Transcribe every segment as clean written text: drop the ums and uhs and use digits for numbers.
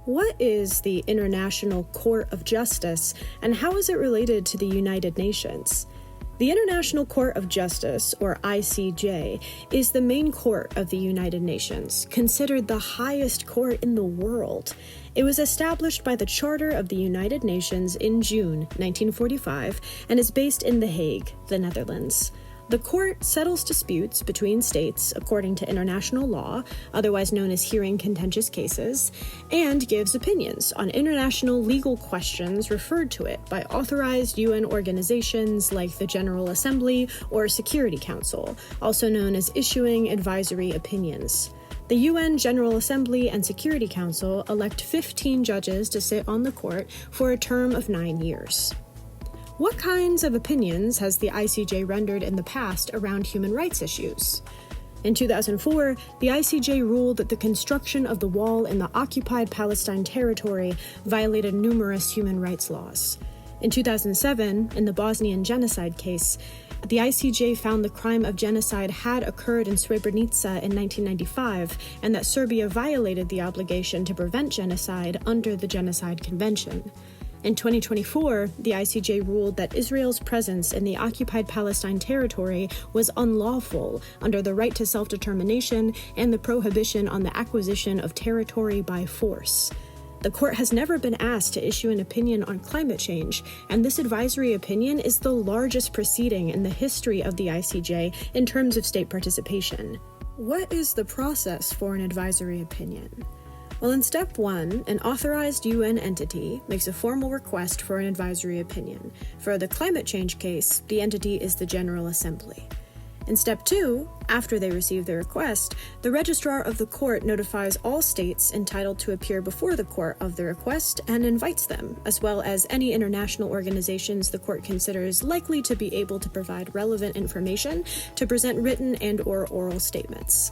What is the International Court of Justice, and how is it related to the United Nations? The International Court of Justice, or ICJ, is the main court of the United Nations, considered the highest court in the world. It was established by the Charter of the United Nations in June 1945 and is based in The Hague, the Netherlands. The court settles disputes between states according to international law, otherwise known as hearing contentious cases, and gives opinions on international legal questions referred to it by authorized UN organizations like the General Assembly or Security Council, also known as issuing advisory opinions. The UN General Assembly and Security Council elect 15 judges to sit on the court for a term of 9 years. What kinds of opinions has the ICJ rendered in the past around human rights issues? In 2004, the ICJ ruled that the construction of the wall in the occupied Palestine territory violated numerous human rights laws. In 2007, in the Bosnian genocide case, the ICJ found the crime of genocide had occurred in Srebrenica in 1995, and that Serbia violated the obligation to prevent genocide under the Genocide Convention. In 2024, the ICJ ruled that Israel's presence in the occupied Palestine territory was unlawful under the right to self-determination and the prohibition on the acquisition of territory by force. The court has never been asked to issue an opinion on climate change, and this advisory opinion is the largest proceeding in the history of the ICJ in terms of state participation. What is the process for an advisory opinion? Well, in Step 1, an authorized UN entity makes a formal request for an advisory opinion. For the climate change case, the entity is the General Assembly. In Step 2, after they receive the request, the registrar of the court notifies all states entitled to appear before the court of the request and invites them, as well as any international organizations the court considers likely to be able to provide relevant information to present written and/or oral statements.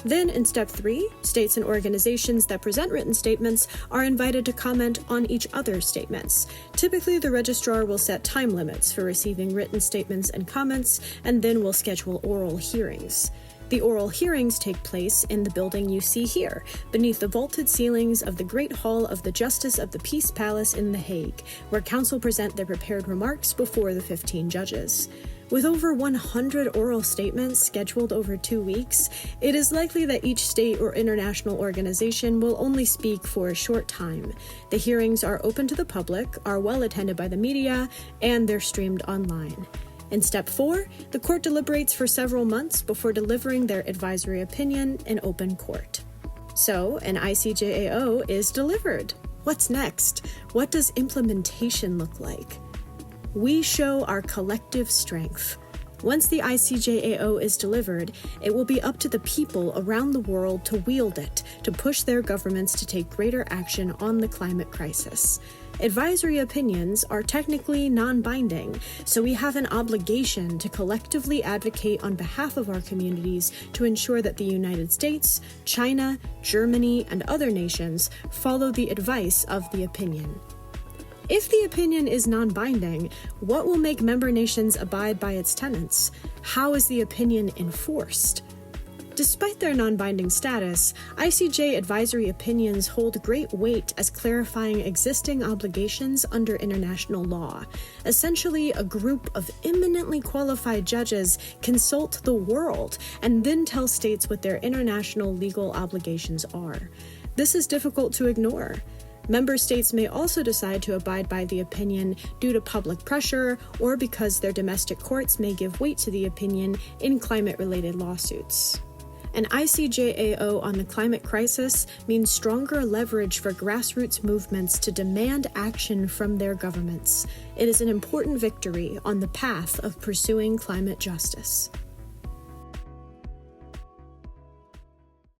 Then, in Step 3, states and organizations that present written statements are invited to comment on each other's statements. Typically, the registrar will set time limits for receiving written statements and comments, and then will schedule oral hearings. The oral hearings take place in the building you see here, beneath the vaulted ceilings of the Great Hall of the Justice of the Peace Palace in The Hague, where counsel present their prepared remarks before the 15 judges. With over 100 oral statements scheduled over 2 weeks, it is likely that each state or international organization will only speak for a short time. The hearings are open to the public, are well attended by the media, and they're streamed online. In Step 4, the court deliberates for several months before delivering their advisory opinion in open court. So, an ICJAO is delivered. What's next? What does implementation look like? We show our collective strength. Once the ICJAO is delivered, it will be up to the people around the world to wield it, to push their governments to take greater action on the climate crisis. Advisory opinions are technically non-binding, so we have an obligation to collectively advocate on behalf of our communities to ensure that the United States, China, Germany, and other nations follow the advice of the opinion. If the opinion is non-binding, what will make member nations abide by its tenets? How is the opinion enforced? Despite their non-binding status, ICJ advisory opinions hold great weight as clarifying existing obligations under international law. Essentially, a group of eminently qualified judges consult the world and then tell states what their international legal obligations are. This is difficult to ignore. Member states may also decide to abide by the opinion due to public pressure or because their domestic courts may give weight to the opinion in climate-related lawsuits. An ICJAO on the climate crisis means stronger leverage for grassroots movements to demand action from their governments. It is an important victory on the path of pursuing climate justice.